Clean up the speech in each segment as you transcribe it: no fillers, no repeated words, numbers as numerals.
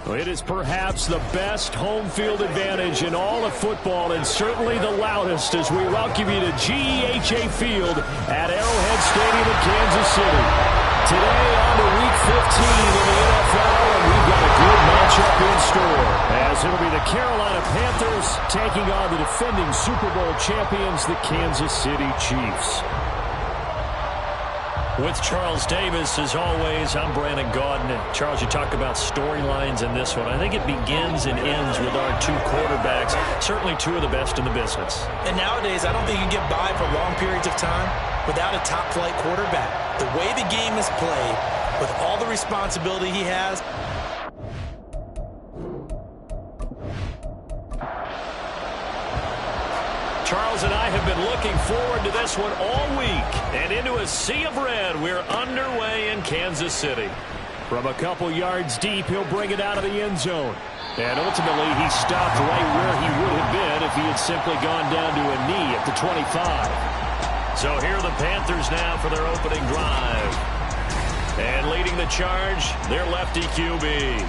It is perhaps the best home field advantage in all of football, and certainly the loudest, as we welcome you to GEHA Field at Arrowhead Stadium in Kansas City. Today on to Week 15 in the NFL, and we've got a good matchup in store, as it'll be the Carolina Panthers taking on the defending Super Bowl champions, the Kansas City Chiefs. With Charles Davis, as always, I'm Brandon Gaudin. And Charles, you talk about storylines in this one. I think it begins and ends with our two quarterbacks, certainly two of the best in the business. And nowadays, I don't think you can get by for long periods of time without a top-flight quarterback. The way the game is played, with all the responsibility he has, Charles and I have been looking forward to this one all week. And into a sea of red, we're underway in Kansas City. From a couple yards deep, he'll bring it out of the end zone. And ultimately, he stopped right where he would have been if he had simply gone down to a knee at the 25. So here are the Panthers now for their opening drive. And leading the charge, their lefty QB.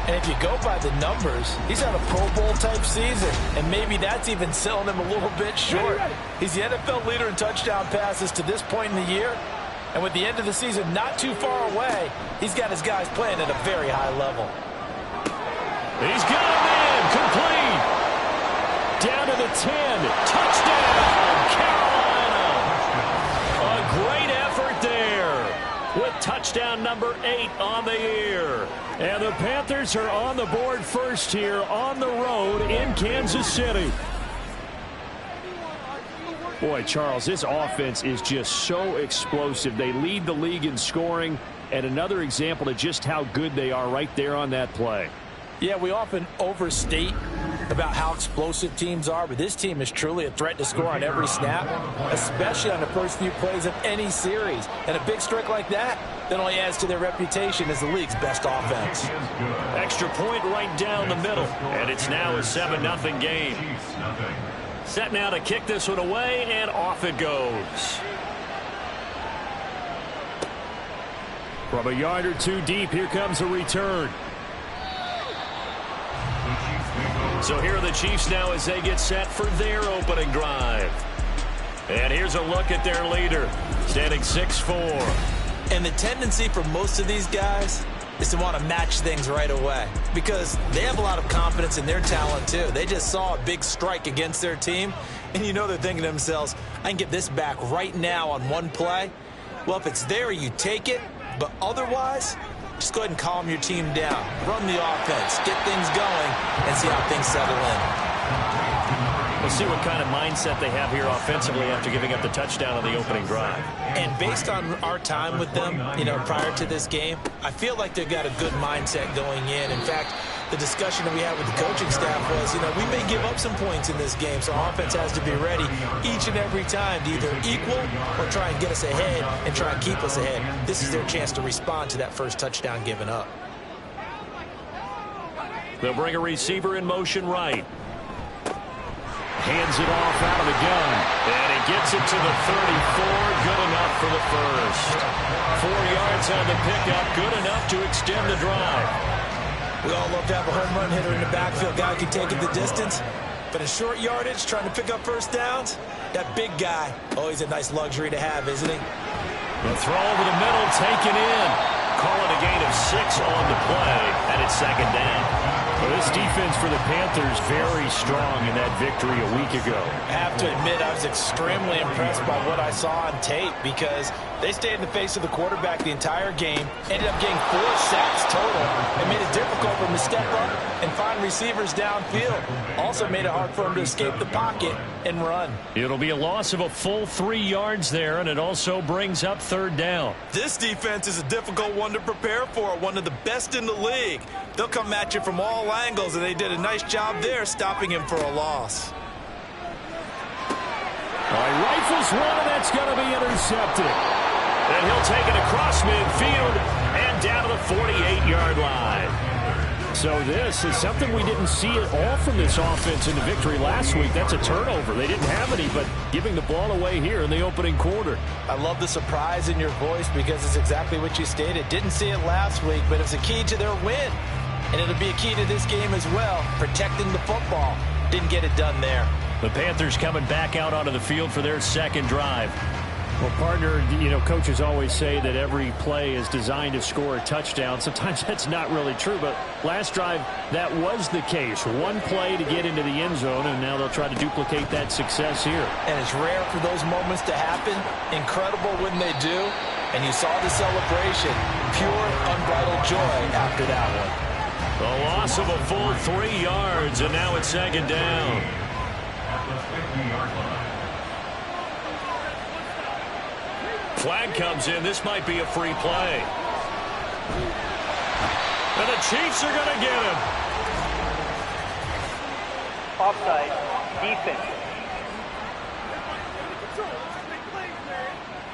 and if you go by the numbers, he's had a Pro Bowl-type season, and maybe that's even selling him a little bit short. He's the NFL leader in touchdown passes to this point in the year, and with the end of the season not too far away, he's got his guys playing at a very high level. He's got a man, complete. Down to the 10, touchdown, Carolina. A great effort there with touchdown number 8 on the year. And the Panthers are on the board first here on the road in Kansas City. Boy, Charles, this offense is just so explosive. They lead the league in scoring, and another example of just how good they are right there on that play. Yeah, we often overstate about how explosive teams are, but this team is truly a threat to score on every snap, especially on the first few plays of any series. And a big streak like that only adds to their reputation as the league's best offense. Extra point right down the middle, and it's now a 7-0 game. Set now to kick this one away, and off it goes. From a yard or two deep, here comes a return. So here are the Chiefs now as they get set for their opening drive. And here's a look at their leader, standing 6'4". And the tendency for most of these guys is to want to match things right away because they have a lot of confidence in their talent too. They just saw a big strike against their team, and you know they're thinking to themselves, I can get this back right now on one play. Well, if it's there, you take it, but otherwise, just go ahead and calm your team down. Run the offense, get things going, and see how things settle in. We'll see what kind of mindset they have here offensively after giving up the touchdown on the opening drive. And based on our time with them, prior to this game, I feel like they've got a good mindset going in. In fact, the discussion that we had with the coaching staff was, we may give up some points in this game, so our offense has to be ready each and every time to either equal or try and get us ahead and try and keep us ahead. This is their chance to respond to that first touchdown given up. They'll bring a receiver in motion right. Hands it off out of the gun. And he gets it to the 34. Good enough for the first. 4 yards on the pickup. Good enough to extend the drive. We all love to have a home run hitter in the backfield. Guy can take it the distance. But in short yardage, trying to pick up first downs, that big guy, always a nice luxury to have, isn't he? The throw over the middle, taken in. Calling a gain of 6 on the play, and it's second down. Well, this defense for the Panthers very strong in that victory a week ago. I have to admit I was extremely impressed by what I saw on tape because they stayed in the face of the quarterback the entire game, ended up getting 4 sacks total, and made it difficult for him to step up and find receivers downfield. Also made it hard for him to escape the pocket and run. It'll be a loss of a full 3 yards there, and it also brings up third down. This defense is a difficult one to prepare for, one of the best in the league. They'll come at you from all angles, and they did a nice job there stopping him for a loss. All right, rifles one, and that's going to be intercepted. And he'll take it across midfield and down to the 48-yard line. So this is something we didn't see at all from this offense in the victory last week. That's a turnover. They didn't have any, but giving the ball away here in the opening quarter. I love the surprise in your voice because it's exactly what you stated. Didn't see it last week, but it's a key to their win. And it'll be a key to this game as well, protecting the football. Didn't get it done there. The Panthers coming back out onto the field for their second drive. Well, partner, coaches always say that every play is designed to score a touchdown. Sometimes that's not really true, but last drive, that was the case. One play to get into the end zone, and now they'll try to duplicate that success here. And it's rare for those moments to happen. Incredible when they do. And you saw the celebration. Pure, unbridled joy after that one. A loss of a full 3 yards, and now it's second down. Flag comes in. This might be a free play. And the Chiefs are going to get him. Offside, defense.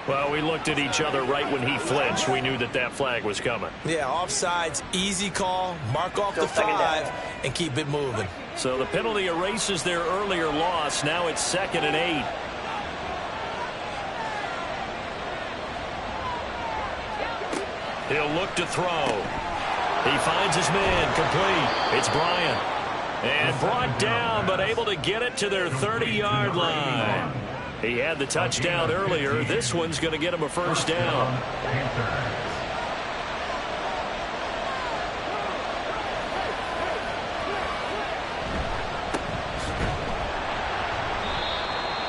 Well, we looked at each other right when he flinched. We knew that that flag was coming. Yeah, offsides, easy call, mark off the 5, and keep it moving. So the penalty erases their earlier loss. Now it's 2nd and 8. He'll look to throw. He finds his man, complete. It's Bryant. And brought down, but able to get it to their 30-yard line. He had the touchdown earlier. This one's going to get him a first down.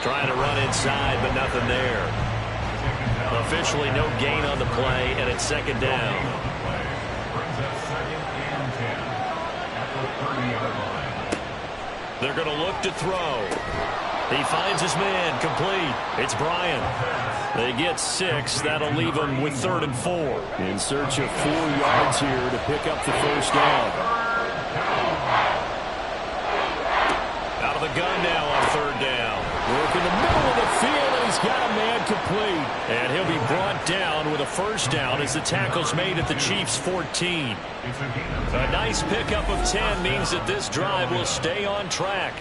Trying to run inside, but nothing there. Officially no gain on the play, and it's second down. They're going to look to throw. He finds his man, complete. It's Bryant. They get 6. That'll leave them with 3rd and 4. In search of 4 yards here to pick up the first down. Out of the gun now on 3rd down. Work in the middle of the field, and he's got a man complete. And he'll be brought down with a first down as the tackle's made at the Chiefs' 14. A nice pickup of 10 means that this drive will stay on track.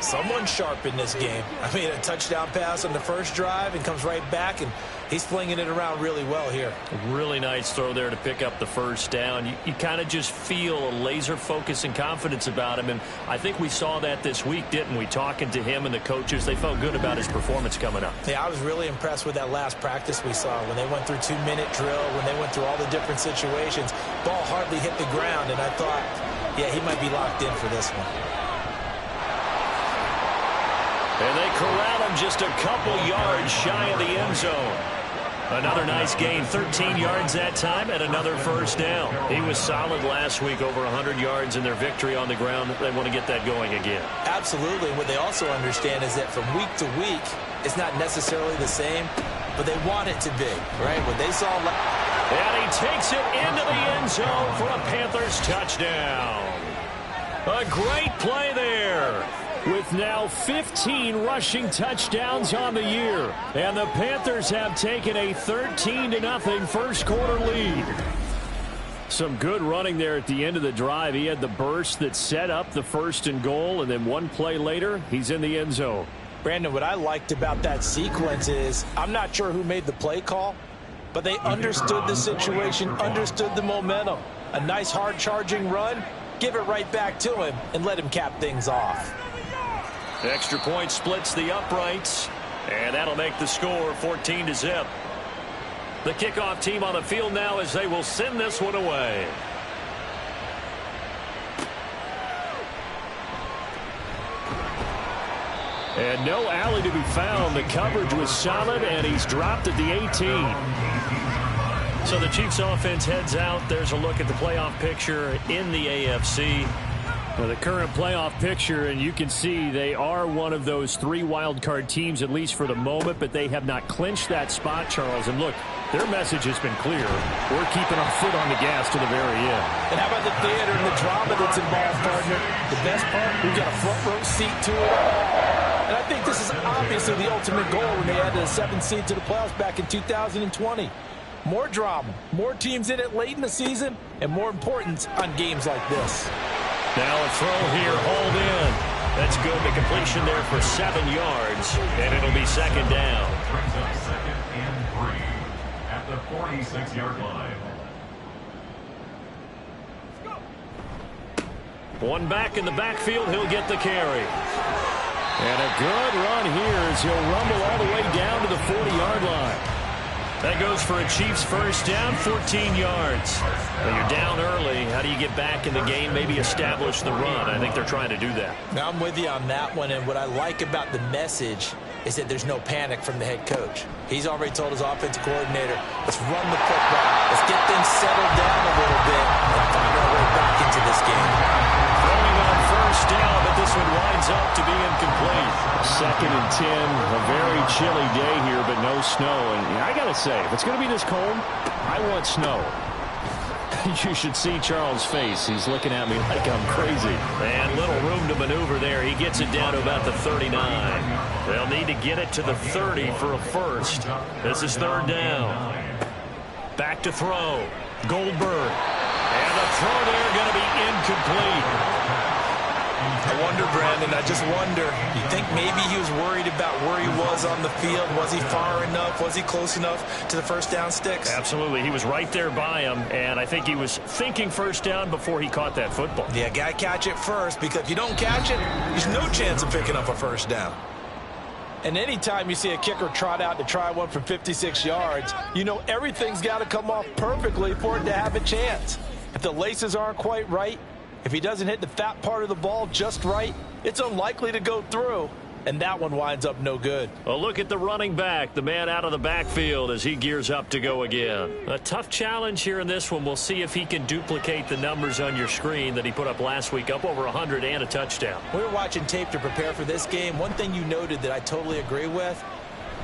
Someone sharp in this game. I mean, a touchdown pass on the first drive and comes right back, and he's flinging it around really well here. A really nice throw there to pick up the first down. You kind of just feel a laser focus and confidence about him, and I think we saw that this week, didn't we? Talking to him and the coaches, they felt good about his performance coming up. Yeah, I was really impressed with that last practice we saw when they went through 2-minute drill, when they went through all the different situations. Ball hardly hit the ground, and I thought, yeah, he might be locked in for this one. And they corral him just a couple yards shy of the end zone. Another nice gain, 13 yards that time, and another first down. He was solid last week, over 100 yards in their victory on the ground. They want to get that going again. Absolutely. What they also understand is that from week to week, it's not necessarily the same, but they want it to be, right? What they saw. And he takes it into the end zone for a Panthers touchdown. A great play there. With now 15 rushing touchdowns on the year. And the Panthers have taken a 13-0 first quarter lead. Some good running there at the end of the drive. He had the burst that set up the 1st and goal, and then one play later, he's in the end zone. Brandon, what I liked about that sequence is, I'm not sure who made the play call, but they understood the situation, understood the momentum. A nice hard charging run, give it right back to him, and let him cap things off. Extra point splits the uprights, and that'll make the score 14-0. The kickoff team on the field now as they will send this one away. And no alley to be found. The coverage was solid, and he's dropped at the 18. So the Chiefs offense heads out. There's a look at the playoff picture in the AFC. Well, the current playoff picture, and you can see they are one of those 3 wild card teams, at least for the moment, but they have not clinched that spot, Charles. And look, their message has been clear. We're keeping our foot on the gas to the very end. And how about the theater and the drama that's involved, partner? The best part, we've got a front row seat to it all. And I think this is obviously the ultimate goal when they added a 7th seed to the playoffs back in 2020. More drama, more teams in it late in the season, and more importance on games like this. Now a throw here, hauled in. That's good. The completion there for 7 yards, and it'll be second down. Brings up 2nd and 3 at the 46-yard line. One back in the backfield. He'll get the carry. And a good run here as he'll rumble all the way down to the 40-yard line. That goes for a Chiefs first down, 14 yards. When you're down early, how do you get back in the game, maybe establish the run? I think they're trying to do that. Now, I'm with you on that one, and what I like about the message is that there's no panic from the head coach. He's already told his offensive coordinator, let's run the football. Let's get things settled down a little bit and find our way back into this game. Throwing on first down, but this one winds up to be incomplete. 2nd and 10, a very chilly day here, but no snow. And I got to say, if it's going to be this cold, I want snow. You should see Charles' face. He's looking at me like I'm crazy. And little room to maneuver there. He gets it down to about the 39. They'll need to get it to the 30 for a first. This is 3rd down. Back to throw. Goldberg. And the throw there going to be incomplete. I wonder, Brandon, I just wonder, you think maybe he was worried about where he was on the field? Was he far enough? Was he close enough to the first down sticks? Absolutely. He was right there by him, and I think he was thinking first down before he caught that football. Yeah, got to catch it first, because if you don't catch it, there's no chance of picking up a first down. And anytime you see a kicker trot out to try one from 56 yards, you know everything's got to come off perfectly for it to have a chance. If the laces aren't quite right, if he doesn't hit the fat part of the ball just right, it's unlikely to go through, and that one winds up no good. A look at the running back, the man out of the backfield as he gears up to go again. A tough challenge here in this one. We'll see if he can duplicate the numbers on your screen that he put up last week, up over 100 and a touchdown. We were watching tape to prepare for this game. One thing you noted that I totally agree with,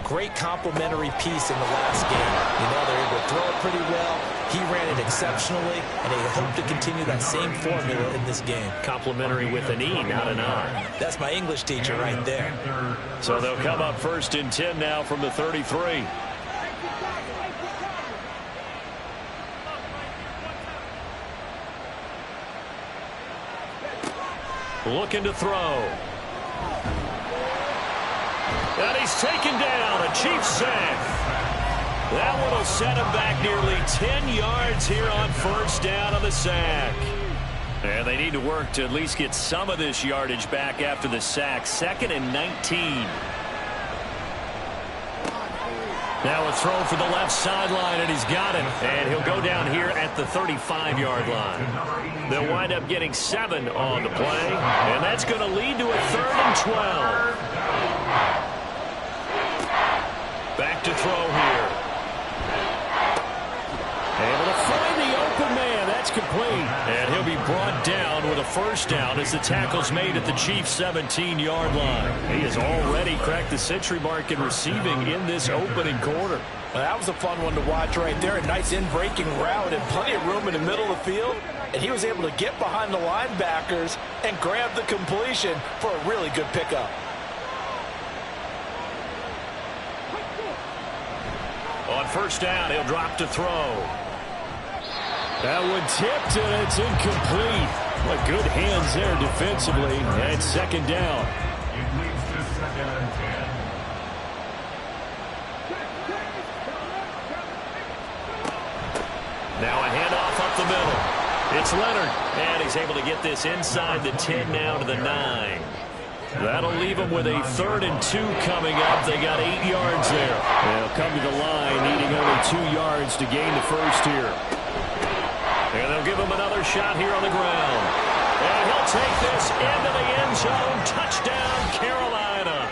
great complimentary piece in the last game. You know, they're able to throw it pretty well. He ran it exceptionally, and they hope to continue that same formula in this game. Complimentary with an E, not an I. That's my English teacher right there. So they'll come up 1st and 10 now from the 33. Looking to throw. And he's taken down. A Chiefs sack. That one will set him back nearly 10 yards here on first down on the sack. And they need to work to at least get some of this yardage back after the sack. 2nd and 19. Now a throw for the left sideline, and he's got it. And he'll go down here at the 35-yard line. They'll wind up getting 7 on the play. And that's going to lead to a 3rd and 12. Back to throw here. Able to find the open man. That's complete. And he'll be brought down with a first down as the tackle's made at the Chiefs' 17-yard line. He has already cracked the century mark in receiving in this opening quarter. Well, that was a fun one to watch right there. A nice in-breaking route and plenty of room in the middle of the field. And he was able to get behind the linebackers and grab the completion for a really good pickup. On first down, he'll drop to throw. That one tipped, and it's incomplete. What good hands there defensively. And it's 2nd down. It leads to 2nd and 10. Now a handoff up the middle. It's Leonard, and he's able to get this inside the 10 now to the 9. That'll leave them with a 3rd and 2 coming up. They got 8 yards there. They'll come to the line, needing only 2 yards to gain the first here. And they'll give him another shot here on the ground. And he'll take this into the end zone. Touchdown, Carolina.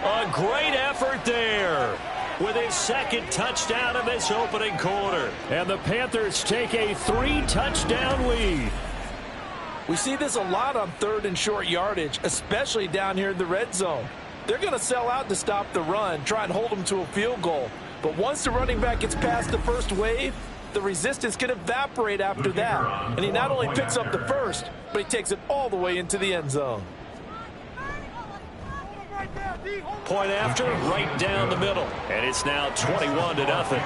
A great effort there with his 2nd touchdown of this opening quarter. And the Panthers take a 3-touchdown lead. We see this a lot on 3rd and short yardage, especially down here in the red zone. They're going to sell out to stop the run, try and hold them to a field goal. But once the running back gets past the first wave, the resistance can evaporate after that. And he not only picks up the first, but he takes it all the way into the end zone. Point after, right down the middle. And it's now 21-0.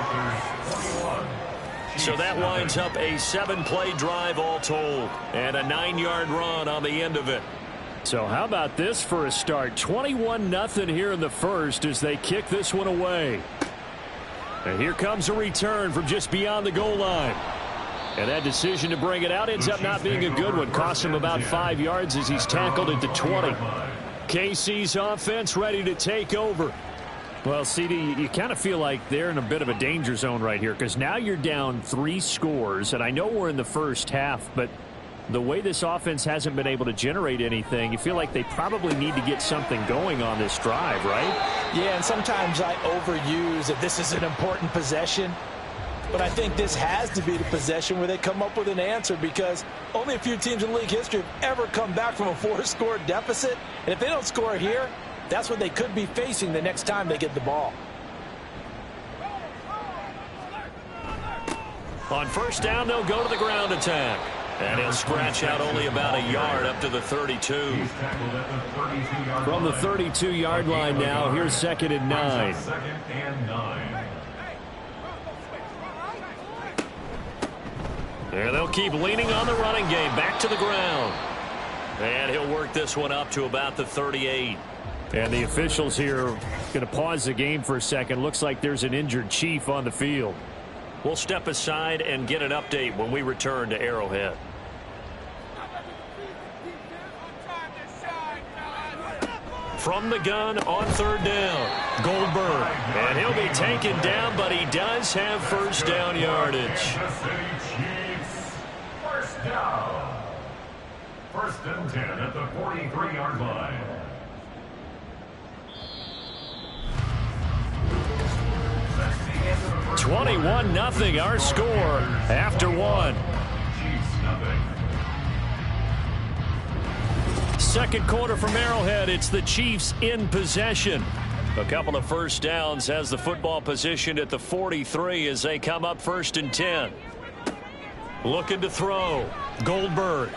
So that winds up a 7-play drive all told. And a 9-yard run on the end of it. So how about this for a start? 21-0 here in the first as they kick this one away. And here comes a return from just beyond the goal line. And that decision to bring it out ends up not being a good one. Cost him about 5 yards as he's tackled at the 20. KC's offense ready to take over. Well, CD, you kind of feel like they're in a bit of a danger zone right here because now you're down 3 scores. And I know we're in the first half, but the way this offense hasn't been able to generate anything, you feel like they probably need to get something going on this drive, right? Yeah, and sometimes I overuse that this is an important possession. But I think this has to be the possession where they come up with an answer because only a few teams in league history have ever come back from a 4-score deficit. And if they don't score here, that's what they could be facing the next time they get the ball. On first down, they'll go to the ground attack. And he'll scratch out only about a yard up to the 32. From the 32-yard line now, here's 2nd and 9. And they'll keep leaning on the running game. Back to the ground. And he'll work this one up to about the 38. And the officials here are going to pause the game for a second. Looks like there's an injured Chief on the field. We'll step aside and get an update when we return to Arrowhead. From the gun on 3rd down, Goldberg. And he'll be taken down, but he does have first down yardage. First down. 1st and 10 at the 43-yard line. That's the end of the 21-0 our score after 1. Chiefs nothing. Second quarter from Arrowhead. It's the Chiefs in possession. A couple of first downs has the football positioned at the 43 as they come up 1st and 10. Looking to throw. Goldberg.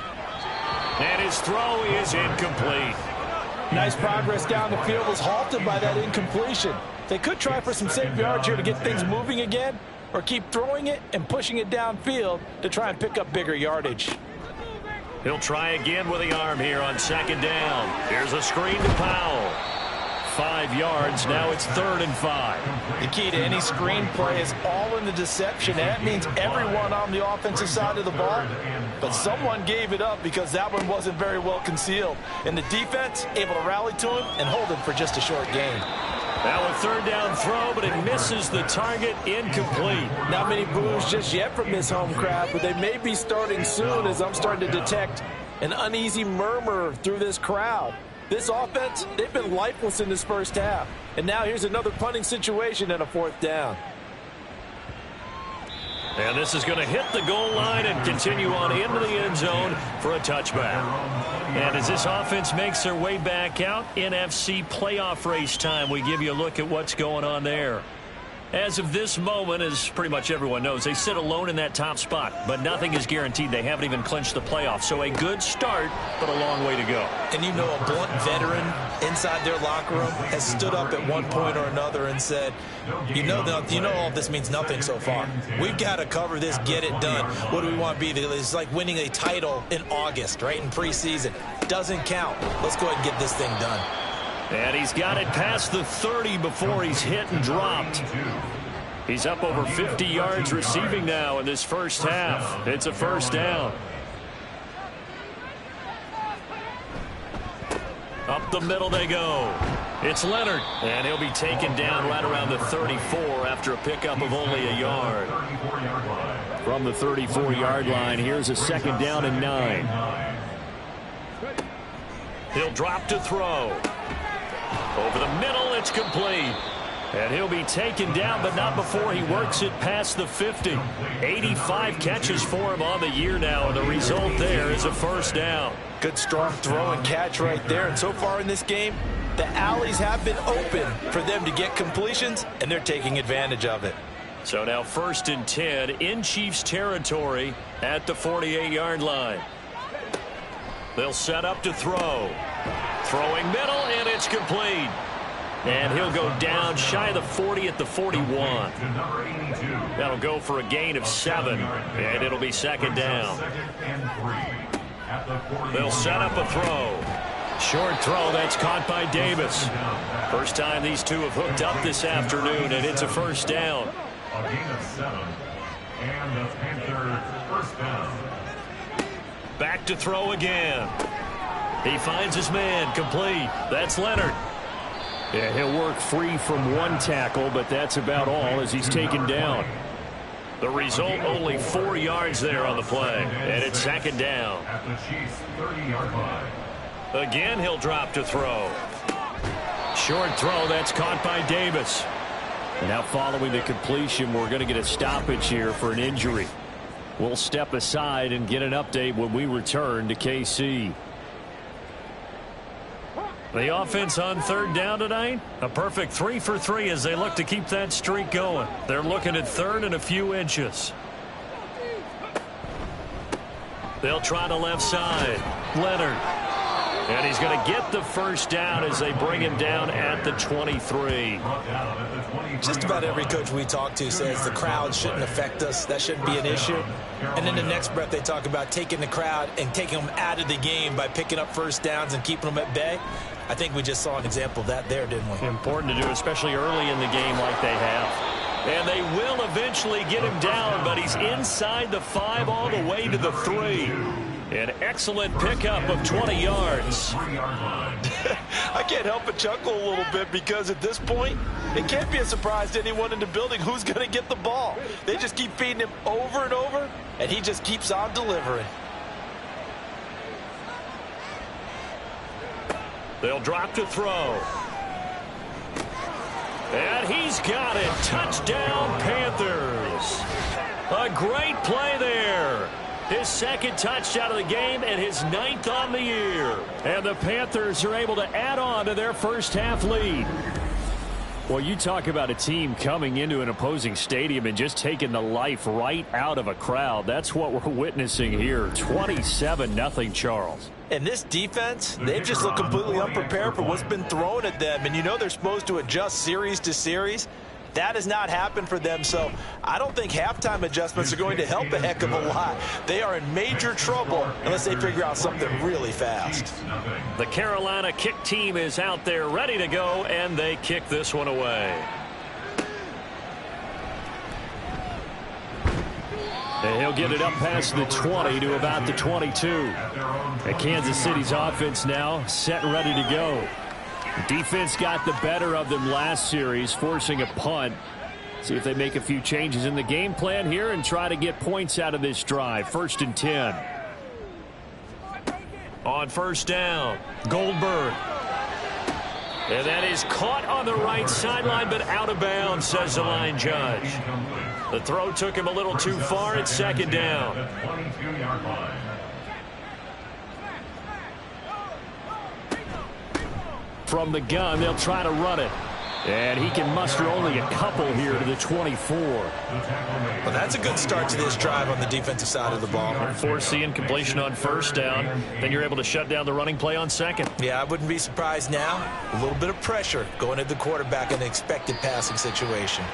And his throw is incomplete. Nice progress down the field was halted by that incompletion. They could try for some safe yards here to get things moving again, or keep throwing it and pushing it downfield to try and pick up bigger yardage. He'll try again with the arm here on 2nd down. Here's a screen to Powell. 5 yards. Now it's 3rd and 5. The key to any screen play is all in the deception. And that means everyone on the offensive side of the ball. But someone gave it up because that one wasn't very well concealed. And the defense able to rally to him and hold him for just a short gain. Now a 3rd down throw, but it misses the target. Incomplete. Not many boos just yet from this home crowd, but they may be starting soon as I'm starting to detect an uneasy murmur through this crowd. This offense, they've been lifeless in this first half. And now here's another punting situation and a 4th down. And this is going to hit the goal line and continue on into the end zone for a touchback. And as this offense makes their way back out, NFC playoff race time, we give you a look at what's going on there. As of this moment, as pretty much everyone knows, they sit alone in that top spot. But nothing is guaranteed. They haven't even clinched the playoffs. So a good start, but a long way to go. And you know, a blunt veteran inside their locker room has stood up at one point or another and said, you know all of this means nothing so far. We've got to cover this, get it done. What do we want to be? It's like winning a title in August, right, in preseason. Doesn't count. Let's go ahead and get this thing done. And he's got it past the 30 before he's hit and dropped. He's up over 50 yards receiving now in this first half. It's a first down. Up the middle they go. It's Leonard. And he'll be taken down right around the 34 after a pickup of only a yard. From the 34-yard line, here's a 2nd down and 9. He'll drop to throw. Over the middle, it's complete. And he'll be taken down, but not before he works it past the 50. 85 catches for him on the year now, and the result there is a first down. Good, strong throw and catch right there. And so far in this game, the alleys have been open for them to get completions, and they're taking advantage of it. So now 1st and 10 in Chiefs territory at the 48-yard line. They'll set up to throw. Throwing middle, and it's complete. And he'll go down shy of the 40 at the 41. That'll go for a gain of 7, and it'll be 2nd down. They'll set up a throw. Short throw, that's caught by Davis. First time these two have hooked up this afternoon, and it's a first down. A gain of 7. And the Panthers first down. Back to throw again. He finds his man, complete. That's Leonard. Yeah, he'll work free from one tackle, but that's about all as he's taken down. The result, only 4 yards there on the play, and it's second down. At the Chiefs' 30-yard line. Again, he'll drop to throw. Short throw, that's caught by Davis. And now following the completion, we're going to get a stoppage here for an injury. We'll step aside and get an update when we return to KC. The offense on third down tonight, a perfect 3 for 3 as they look to keep that streak going. They're looking at third and a few inches. They'll try the left side. Leonard. And he's going to get the first down as they bring him down at the 23. Just about every coach we talk to says the crowd shouldn't affect us. That shouldn't be an issue. And in the next breath, they talk about taking the crowd and taking them out of the game by picking up first downs and keeping them at bay. I think we just saw an example of that there, didn't we? Important to do, especially early in the game like they have. And they will eventually get him down, but he's inside the 5 all the way to the 3. An excellent pickup of 20 yards. I can't help but chuckle a little bit because at this point, it can't be a surprise to anyone in the building who's going to get the ball. They just keep feeding him over and over, and he just keeps on delivering. They'll drop to throw. And he's got it. Touchdown, Panthers. A great play there. His second touchdown of the game and his 9th on the year. And the Panthers are able to add on to their first half lead. Well, you talk about a team coming into an opposing stadium and just taking the life right out of a crowd. That's what we're witnessing here. 27-0, Charles. And this defense, they've just looked completely unprepared for what's been thrown at them. And you know they're supposed to adjust series to series. That has not happened for them, so I don't think halftime adjustments are going to help a heck of a lot. They are in major trouble unless they figure out something really fast. The Carolina kick team is out there ready to go, and they kick this one away. And he'll get it up past the 20 to about the 22. And Kansas City's offense now set and ready to go. Defense got the better of them last series, forcing a punt. See if they make a few changes in the game plan here and try to get points out of this drive. 1st and 10. On first down, Goldberg. And that is caught on the right sideline, but out of bounds, says the line judge. The throw took him a little too far. It's second down. From the gun, they'll try to run it. And he can muster only a couple here to the 24. Well, that's a good start to this drive on the defensive side of the ball. Force the incompletion on first down. Then you're able to shut down the running play on second. Yeah, I wouldn't be surprised now. A little bit of pressure going at the quarterback in an expected passing situation.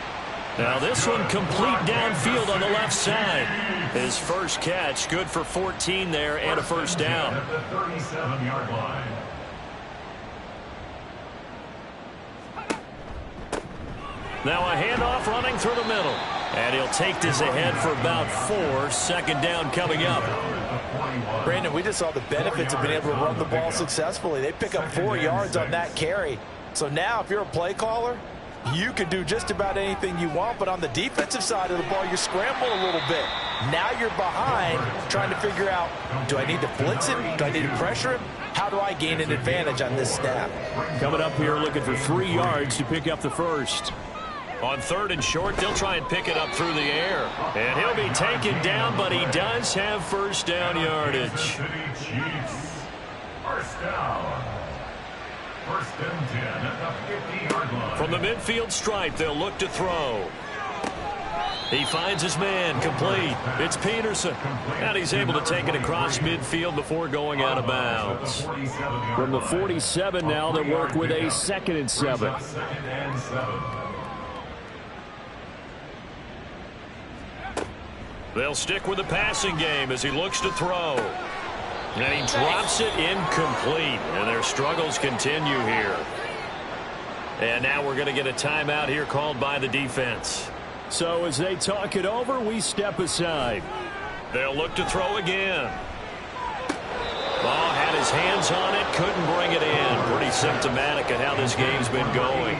Now this one complete downfield on the left side. His first catch, good for 14 there and a first down. At the 37-yard line. Now a handoff running through the middle. And he'll take this ahead for about 4. Second down coming up. Brandon, we just saw the benefits of being able to run the ball successfully. They pick up 4 yards on that carry. So now if you're a play caller, you can do just about anything you want. But on the defensive side of the ball, you scramble a little bit. Now you're behind trying to figure out, do I need to blitz him? Do I need to pressure him? How do I gain an advantage on this snap? Coming up here looking for 3 yards to pick up the first. On 3rd and short, they'll try and pick it up through the air. And he'll be taken down, but he does have first down yardage. First down. 1st and 10 at the 50-yard line. From the midfield stripe, they'll look to throw. He finds his man, complete. It's Peterson. And he's able to take it across midfield before going out of bounds. From the 47 now, they work with a 2nd and 7. 2nd and 7. They'll stick with the passing game as he looks to throw. And he drops it incomplete. And their struggles continue here. And now we're going to get a timeout here called by the defense. So as they talk it over, we step aside. They'll look to throw again. Ball had his hands on it, couldn't bring it in. Pretty symptomatic of how this game's been going.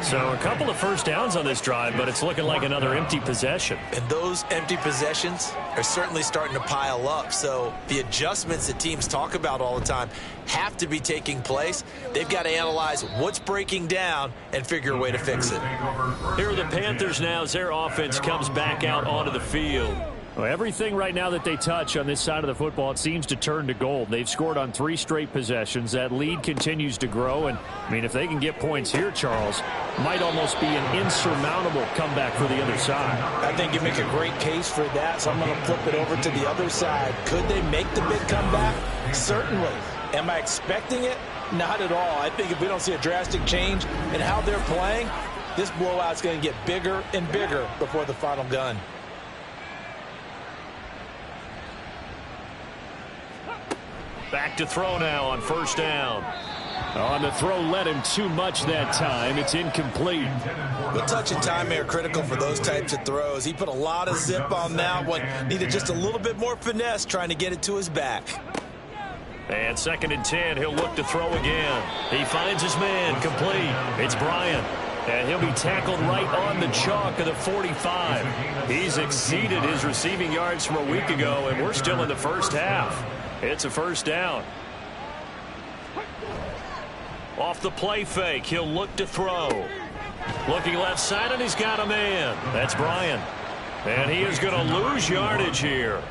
So a couple of first downs on this drive, but it's looking like another empty possession. And those empty possessions are certainly starting to pile up. So the adjustments that teams talk about all the time have to be taking place. They've got to analyze what's breaking down and figure a way to fix it. Here are the Panthers now as their offense comes back out onto the field. Well, everything right now that they touch on this side of the football, it seems to turn to gold. They've scored on 3 straight possessions. That lead continues to grow. And, I mean, if they can get points here, Charles, might almost be an insurmountable comeback for the other side. I think you make a great case for that, so I'm going to flip it over to the other side. Could they make the big comeback? Certainly. Am I expecting it? Not at all. I think if we don't see a drastic change in how they're playing, this blowout's going to get bigger and bigger before the final gun. Back to throw now on first down. On the throw led him too much that time. It's incomplete. The touch and time are critical for those types of throws. He put a lot of zip on that one. Needed just a little bit more finesse trying to get it to his back. And 2nd and 10, he'll look to throw again. He finds his man, complete. It's Bryant. And he'll be tackled right on the chalk of the 45. He's exceeded his receiving yards from a week ago, and we're still in the first half. It's a first down. Off the play fake, he'll look to throw. Looking left side, and he's got a man. That's Bryant. And he is going to lose yardage here.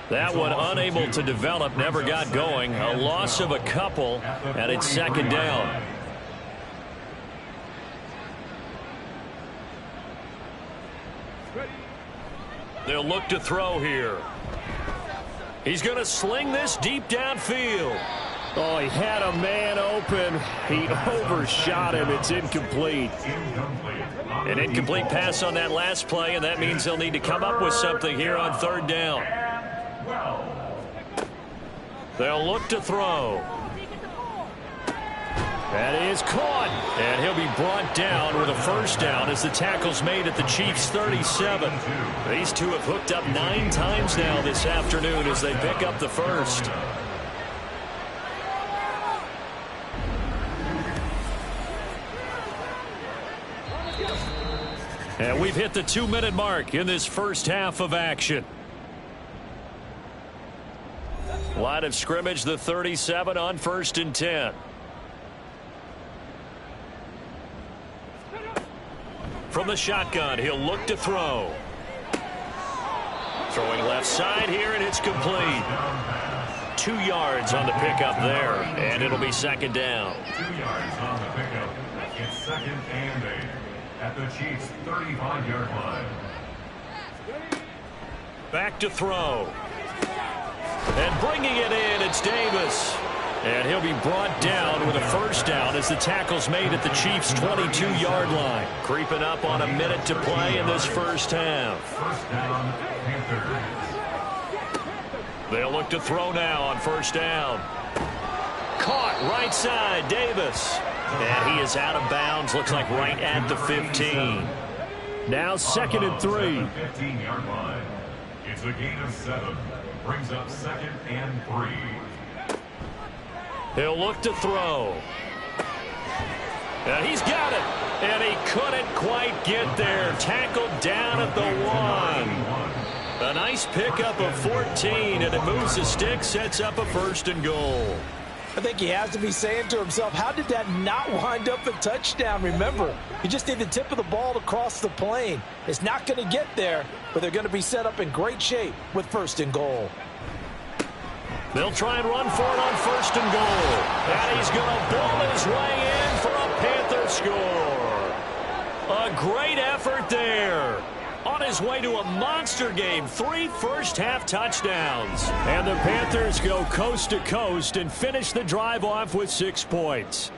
That one unable to develop, never got going. A loss of a couple, and it's 2nd down. They'll look to throw here. He's going to sling this deep downfield. Oh, he had a man open. He overshot him. It's incomplete. An incomplete pass on that last play, and that means they'll need to come up with something here on 3rd down. They'll look to throw. That is caught. And he'll be brought down with a first down as the tackle's made at the Chiefs' 37. These two have hooked up 9 times now this afternoon as they pick up the first. And we've hit the 2-minute mark in this first half of action. Line of scrimmage, the 37 on 1st and 10. From the shotgun, he'll look to throw. Throwing left side here, and it's complete. 2 yards on the pickup there, and it'll be 2nd down. 2 yards on the pickup. It's 2nd and 8 at the Chiefs' 35-yard line. Back to throw. And bringing it in, it's Davis. And he'll be brought down with a first down as the tackle's made at the Chiefs' 22-yard line. Creeping up on a minute to play in this first half. First down, Panthers. They'll look to throw now on first down. Caught right side, Davis. And he is out of bounds, looks like right at the 15. Now 2nd and 3. 15-yard line. It's a gain of 7. Brings up 2nd and 3. He'll look to throw. And he's got it. And he couldn't quite get there. Tackled down at the 1. A nice pickup of 14, and it moves the stick, sets up a 1st and goal. I think he has to be saying to himself, how did that not wind up a touchdown? Remember, you just need the tip of the ball to cross the plane. It's not going to get there, but they're going to be set up in great shape with 1st and goal. They'll try and run for it on 1st and goal. And he's going to ball his way in for a Panther score. A great effort there. On his way to a monster game, 3 first-half touchdowns. And the Panthers go coast to coast and finish the drive off with 6 points.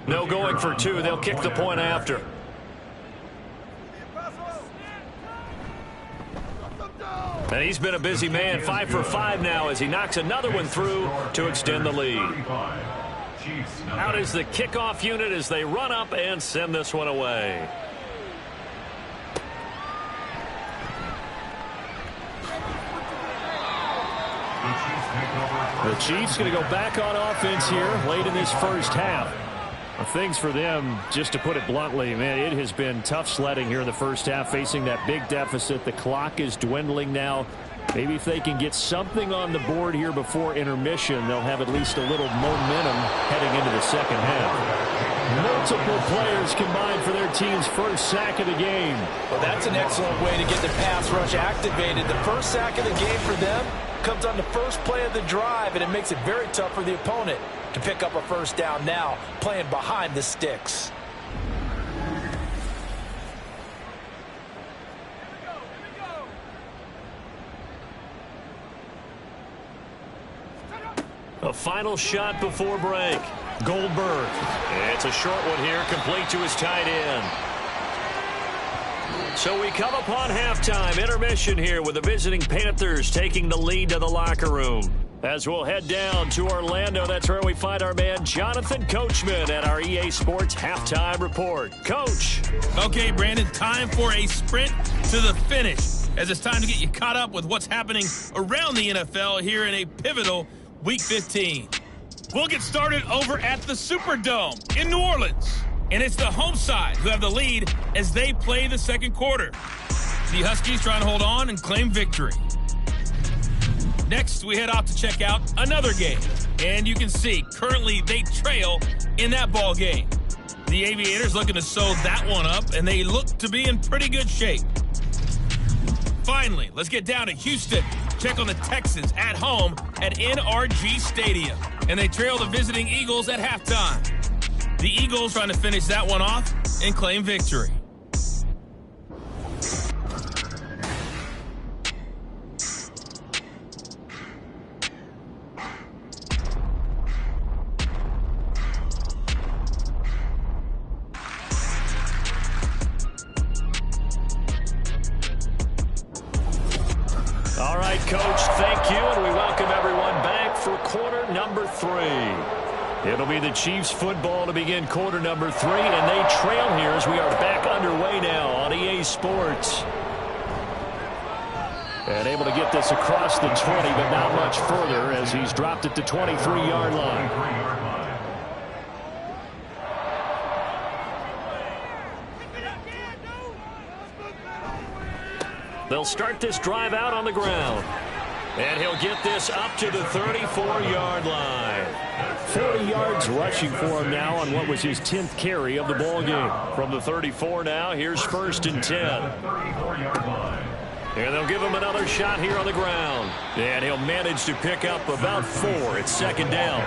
No going for 2. They'll kick the point after. And he's been a busy man, 5 for 5 now as he knocks another one through to extend the lead. Chiefs. Out is the kickoff unit as they run up and send this one away. The Chiefs going to go back on offense here late in this first half. Things for them, just to put it bluntly, man, it has been tough sledding here in the first half, facing that big deficit. The clock is dwindling now. Maybe if they can get something on the board here before intermission, they'll have at least a little momentum heading into the second half. Multiple players combined for their team's first sack of the game. Well, that's an excellent way to get the pass rush activated. The first sack of the game for them comes on the first play of the drive, and it makes it very tough for the opponent to pick up a first down now, playing behind the sticks. A final shot before break. Goldberg. It's a short one here, complete to his tight end. So we come upon halftime, intermission here with the visiting Panthers taking the lead to the locker room. As we'll head down to Orlando, that's where we find our man Jonathan Coachman at our EA Sports Halftime Report. Coach. Okay, Brandon, time for a sprint to the finish, as it's time to get you caught up with what's happening around the NFL here in a pivotal Week 15. We'll get started over at the Superdome in New Orleans. And it's the home side who have the lead as they play the second quarter. The Huskies trying to hold on and claim victory. Next, we head off to check out another game. And you can see, currently they trail in that ball game. The Aviators looking to sew that one up, and they look to be in pretty good shape. Finally, let's get down to Houston. Check on the Texans at home at NRG Stadium. And they trail the visiting Eagles at halftime. The Eagles trying to finish that one off and claim victory. All right, Coach, thank you, and we welcome everyone back for quarter number 3. It'll be the Chiefs football to begin quarter number 3, and they trail here as we are back underway now on EA Sports. And able to get this across the 20, but not much further as he's dropped it to 23-yard line. They'll start this drive out on the ground. And he'll get this up to the 34-yard line. 40 yards rushing for him now on what was his 10th carry of the ball game. From the 34 now, here's 1st and 10. And they'll give him another shot here on the ground. And he'll manage to pick up about 4. It's second down.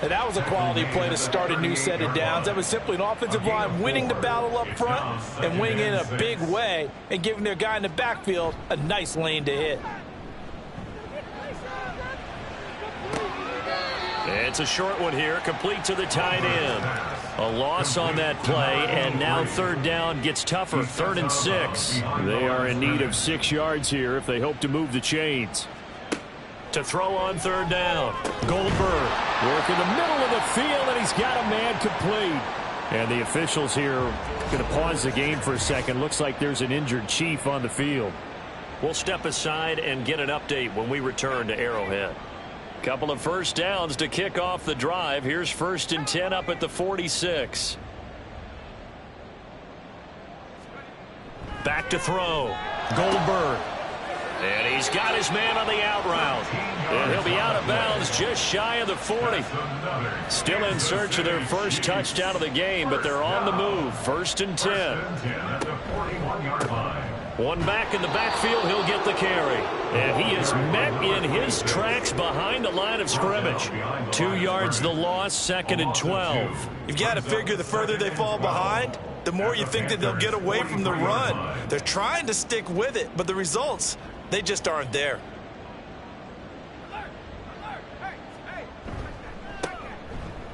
And that was a quality play to start a new set of downs. That was simply an offensive line winning the battle up front and winning in a big way and giving their guy in the backfield a nice lane to hit. It's a short one here, complete to the tight end. A loss on that play, and now third down gets tougher, 3rd and 6. They are in need of 6 yards here if they hope to move the chains. To throw on third down, Goldberg working the middle of the field, and he's got a man complete. And the officials here going to pause the game for a second. Looks like there's an injured Chief on the field. We'll step aside and get an update when we return to Arrowhead. Couple of first downs to kick off the drive. Here's 1st and 10 up at the 46. Back to throw. Goldberg. And he's got his man on the out route. And he'll be out of bounds just shy of the 40. Still in search of their first touchdown of the game, but they're on the move. 1st and 10. One back in the backfield, he'll get the carry. And he is met in his tracks behind the line of scrimmage. 2 yards the loss, 2nd and 12. You've got to figure the further they fall behind, the more you think that they'll get away from the run. They're trying to stick with it, but the results, they just aren't there.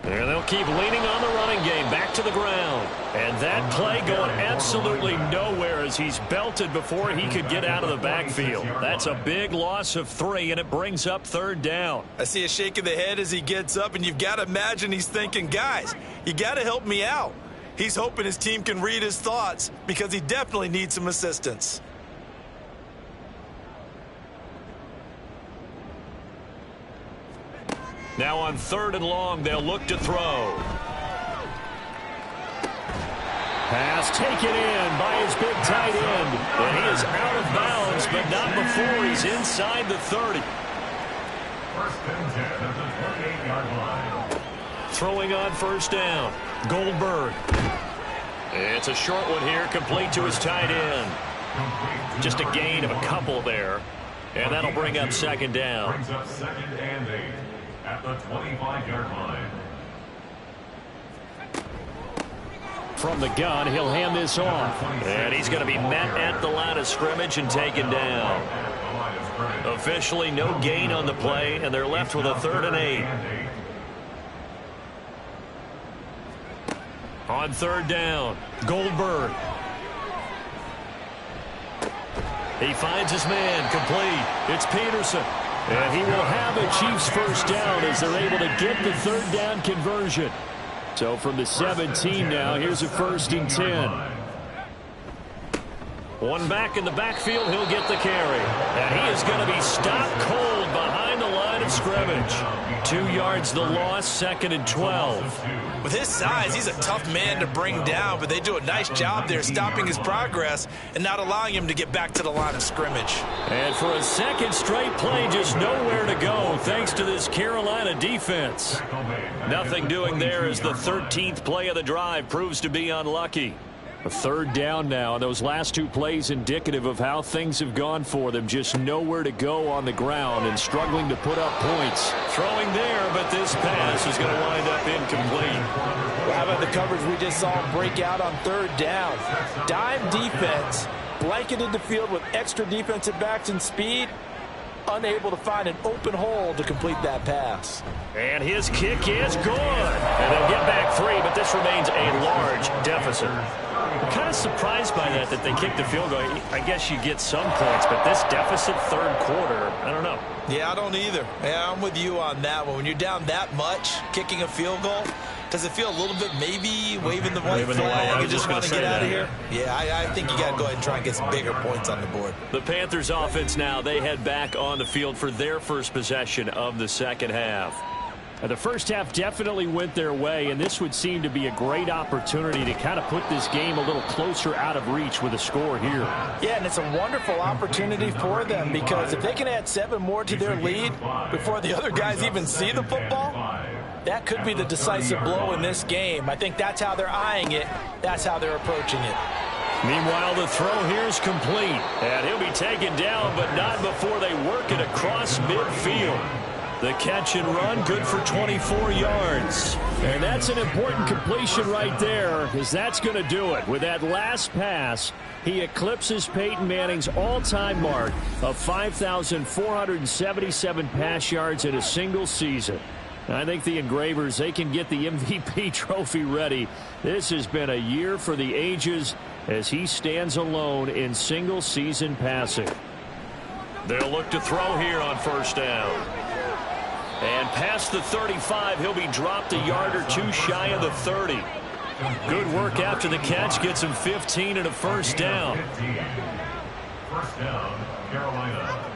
And they'll keep leaning on the running game back to the ground. And that play going absolutely nowhere as he's belted before he could get out of the backfield. That's a big loss of 3, and it brings up 3rd down. I see a shake of the head as he gets up, and you've got to imagine he's thinking, guys, you got to help me out. He's hoping his team can read his thoughts because he definitely needs some assistance. Now on 3rd and long, they'll look to throw. Pass taken in by his big tight end. And he is out of bounds, but not before he's inside the 30. 1st and 10 at the 28-yard line. Throwing on 1st down. Goldberg. It's a short one here, complete to his tight end. Just a gain of a couple there. And that'll bring up 2nd down. Brings up 2nd and 8 at the 25-yard line. From the gun, he'll hand this off. And he's going to be met at the line of scrimmage and taken down. Officially no gain on the play, and they're left with a 3rd and 8. On 3rd down, Goldberg. He finds his man, complete. It's Peterson. And he will have a Chiefs 1st down as they're able to get the 3rd down conversion. So from the 17 now, here's a 1st and 10. One back in the backfield, he'll get the carry. And he is going to be stopped cold behind the line of scrimmage. 2 yards the loss, 2nd and 12. With his size, he's a tough man to bring down, but they do a nice job there stopping his progress and not allowing him to get back to the line of scrimmage. And for a 2nd straight play, just nowhere to go thanks to this Carolina defense. Nothing doing there as the 13th play of the drive proves to be unlucky. A 3rd down now, and those last 2 plays indicative of how things have gone for them. Just nowhere to go on the ground and struggling to put up points. Throwing there, but this pass is going to wind up incomplete. Well, how about the coverage we just saw him break out on 3rd down? Dime defense, blanketed the field with extra defensive backs and speed. Unable to find an open hole to complete that pass. And his kick is good. And they'll get back 3, but this remains a large deficit. I'm kind of surprised by that they kicked the field goal. I guess you get some points, but this deficit 3rd quarter, I don't know. Yeah, I don't either. Yeah, I'm with you on that one. When you're down that much, kicking a field goal, does it feel a little bit maybe waving the white flag? You just want to get out of here? Yeah, I think you got to go ahead and try and get some bigger points on the board. The Panthers offense now, they head back on the field for their first possession of the 2nd half. The first half definitely went their way, and this would seem to be a great opportunity to kind of put this game a little closer out of reach with a score here. Yeah, and it's a wonderful opportunity for them because if they can add 7 more to their lead before the other guys even see the football, that could be the decisive blow in this game. I think that's how they're eyeing it. That's how they're approaching it. Meanwhile, the throw here is complete. And he'll be taken down, but not before they work it across midfield. The catch and run, good for 24 yards. And that's an important completion right there, because that's going to do it. With that last pass, he eclipses Peyton Manning's all-time mark of 5,477 pass yards in a single season. I think the Engravers, they can get the MVP trophy ready. This has been a year for the ages as he stands alone in single-season passing. They'll look to throw here on 1st down. And past the 35, he'll be dropped a yard or 2 shy of the 30. Good work after the catch. Gets him 15 and a 1st down. 1st down, Carolina.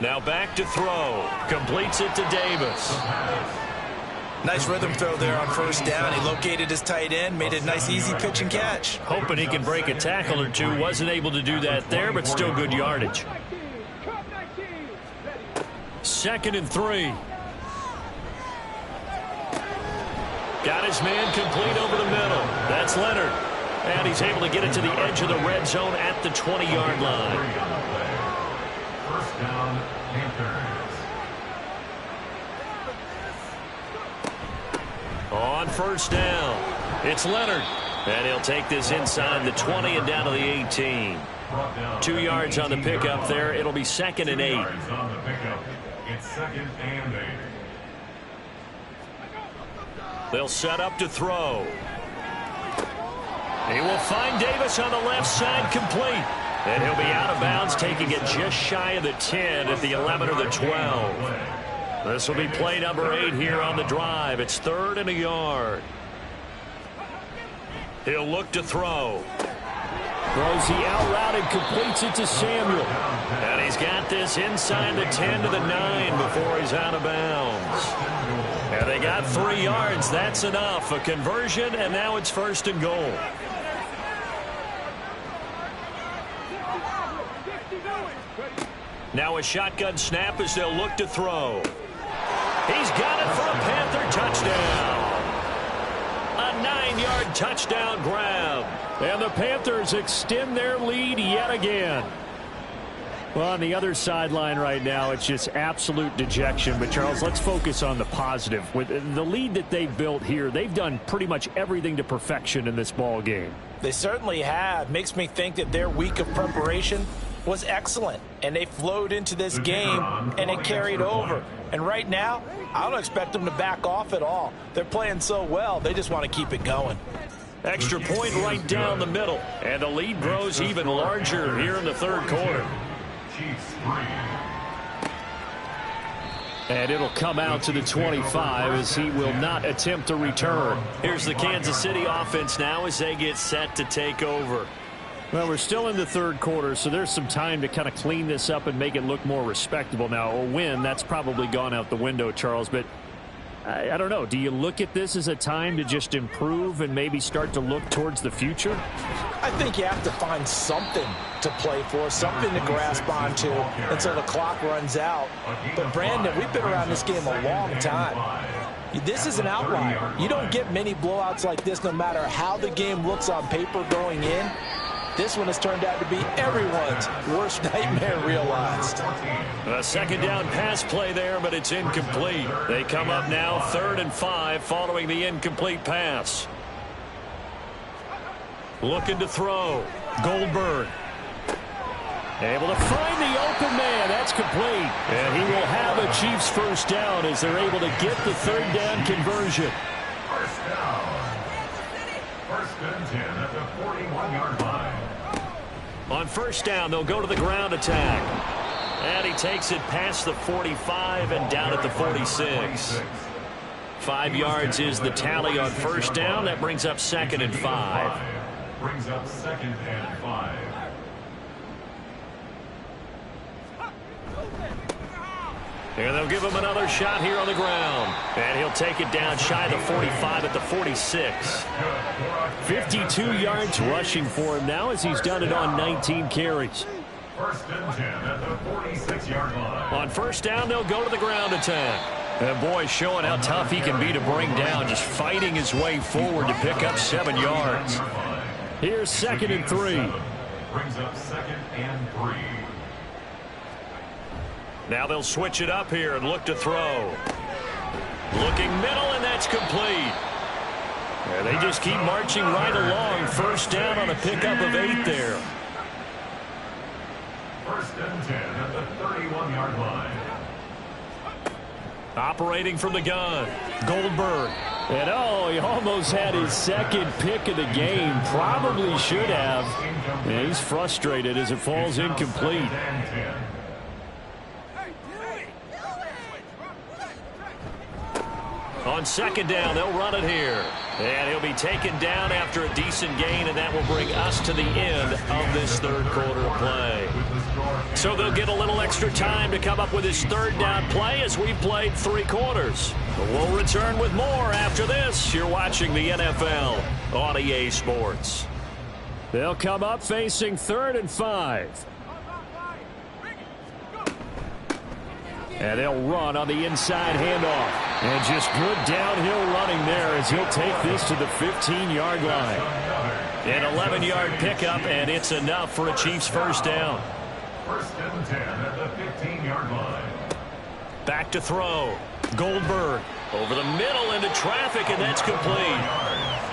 Now back to throw. Completes it to Davis. Nice rhythm throw there on 1st down. He located his tight end, made a nice easy pitch and catch. Hoping he can break a tackle or 2. Wasn't able to do that there, but still good yardage. 2nd and 3. Got his man complete over the middle. That's Leonard. And he's able to get it to the edge of the red zone at the 20-yard line. 1st down, Panthers. On 1st down, it's Leonard. And he'll take this inside the 20 and down to the 18. 2 yards on the pickup there. It'll be 2nd and 8. second and 8. They'll set up to throw. He will find Davis on the left side, complete. And he'll be out of bounds, taking it just shy of the 10 at the 11 or the 12. This will be play number 8 here on the drive. It's 3rd and a yard. He'll look to throw. Throws the out route and completes it to Samuel. And he's got this inside the 10 to the 9 before he's out of bounds. And they got 3 yards. That's enough. A conversion, and now it's 1st and goal. Now a shotgun snap as they'll look to throw. He's got it for a Panther touchdown. A 9-yard touchdown grab. And the Panthers extend their lead yet again. Well, on the other sideline right now, it's just absolute dejection. But, Charles, let's focus on the positive. With the lead that they've built here, they've done pretty much everything to perfection in this ball game. They certainly have. Makes me think that their week of preparation was excellent, and they flowed into this game, and it carried over. And right now, I don't expect them to back off at all. They're playing so well, they just want to keep it going. Extra point right down the middle, and the lead grows even larger here in the 3rd quarter. And it'll come out to the 25 as he will not attempt to return. Here's the Kansas City offense now as they get set to take over. Well, we're still in the 3rd quarter, so there's some time to kind of clean this up and make it look more respectable. Now, a win, that's probably gone out the window, Charles, but I don't know. Do you look at this as a time to just improve and maybe start to look towards the future? I think you have to find something to play for, something to grasp onto until the clock runs out. But, Brandon, we've been around this game a long time. This is an outlier. You don't get many blowouts like this no matter how the game looks on paper going in. This one has turned out to be everyone's worst nightmare realized. A 2nd down pass play there, but it's incomplete. They come up now 3rd and 5 following the incomplete pass. Looking to throw. Goldberg. Able to find the open man. That's complete. And he will have a Chiefs 1st down as they're able to get the 3rd down conversion. 1st down. 1st and 10 at the 41-yard line. On 1st down, they'll go to the ground attack. And he takes it past the 45 and down at the 46. 5 yards is the tally on 1st down. That brings up 2nd and 5. Brings up 2nd and 5. And they'll give him another shot here on the ground. And he'll take it down shy of the 45 at the 46. 52 yards rushing for him now as he's done it on 19 carries. 1st and 10 at the 46-yard line. On 1st down, they'll go to the ground attack. And boy, showing how tough he can be to bring down, just fighting his way forward to pick up 7 yards. Here's 2nd and 3. Brings up 2nd and 3. Now they'll switch it up here and look to throw. Looking middle, and that's complete. And they just keep marching right along. 1st down on a pickup of 8 there. 1st and 10 at the 31-yard line. Operating from the gun, Goldberg. And he almost had his 2nd pick of the game. Probably should have. And he's frustrated as it falls incomplete. On 2nd down, they'll run it here. And he'll be taken down after a decent gain, and that will bring us to the end of this 3rd quarter of play. So they'll get a little extra time to come up with his 3rd down play as we've played 3 quarters. We'll return with more after this. You're watching the NFL on EA Sports. They'll come up facing 3rd and 5. And they'll run on the inside handoff. And just good downhill running there as he'll take this to the 15-yard line. An 11-yard pickup, and it's enough for a Chiefs 1st down. 1st and 10 at the 15-yard line. Back to throw. Goldberg over the middle into traffic, and that's complete.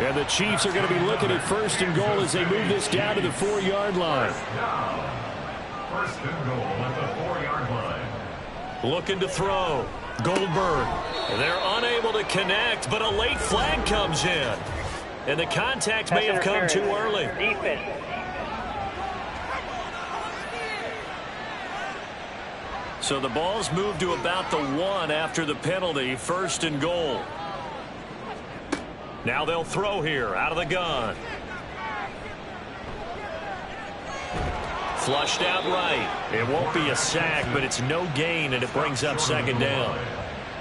And the Chiefs are going to be looking at 1st and goal as they move this down to the 4-yard line. 1st and goal at the 4-yard line. Looking to throw. Goldberg. They're unable to connect, but a late flag comes in. And the contact may have come too early. Defense. So the ball's moved to about the 1 after the penalty. 1st and goal. Now they'll throw here out of the gun. Flushed out right. It won't be a sack, but it's no gain, and it brings up 2nd down.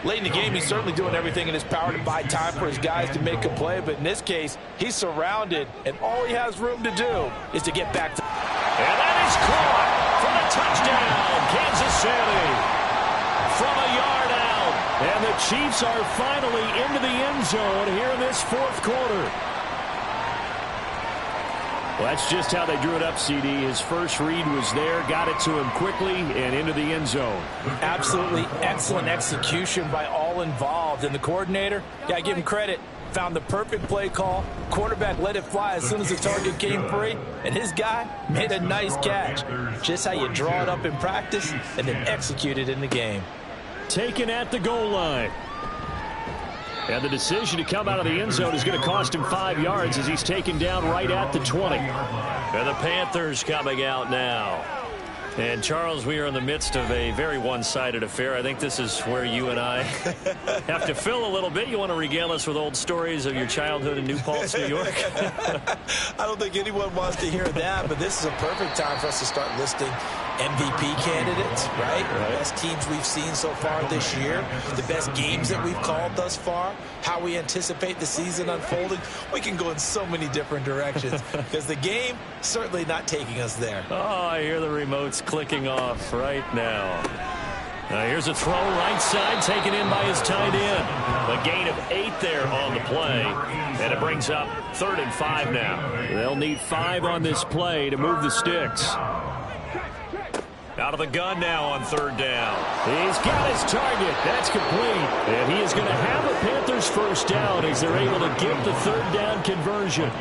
Late in the game, he's certainly doing everything in his power to buy time for his guys to make a play, but in this case, he's surrounded, and all he has room to do is to get back to... And that is caught for a touchdown, Kansas City. From a yard out, and the Chiefs are finally into the end zone here in this 4th quarter. Well, that's just how they drew it up, CD. His first read was there, got it to him quickly, and into the end zone. Absolutely excellent execution by all involved. And the coordinator, got to give him credit, found the perfect play call. Quarterback let it fly as soon as the target came free, and his guy made a nice catch. Just how you draw it up in practice and then execute it in the game. Taken at the goal line. And the decision to come out of the end zone is going to cost him 5 yards as he's taken down right at the 20. And the Panthers coming out now. And, Charles, we are in the midst of a very one-sided affair. I think this is where you and I have to fill a little bit. You want to regale us with old stories of your childhood in New Paltz, New York? I don't think anyone wants to hear that, but this is a perfect time for us to start listing MVP candidates, right? The best teams we've seen so far this year, the best games that we've called thus far, how we anticipate the season unfolding. We can go in so many different directions because the game certainly not taking us there. Oh, I hear the remotes clicking off right now. Here's a throw right side taken in by his tight end. A gain of 8 there on the play, and it brings up 3rd and 5 now. They'll need 5 on this play to move the sticks. Out of the gun now on 3rd down. He's got his target. That's complete. And he is going to have a Panthers first down as they're able to get the 3rd down conversion.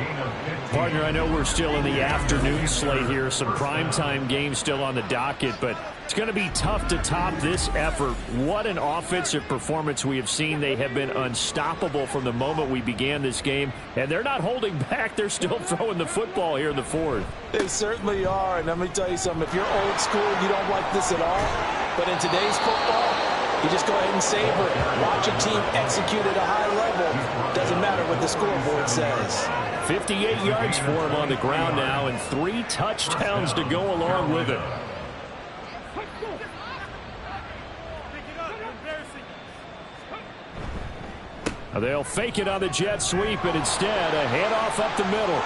Partner, I know we're still in the afternoon slate here. Some primetime games still on the docket, but it's going to be tough to top this effort. What an offensive performance we have seen. They have been unstoppable from the moment we began this game, and they're not holding back. They're still throwing the football here in the 4th. They certainly are, and let me tell you something. If you're old school, you don't like this at all, but in today's football, you just go ahead and savor it. Watch a team execute at a high level. Doesn't matter what the scoreboard says. 58 yards for him on the ground now, and 3 touchdowns to go along with it. They'll fake it on the jet sweep, and instead a handoff up the middle.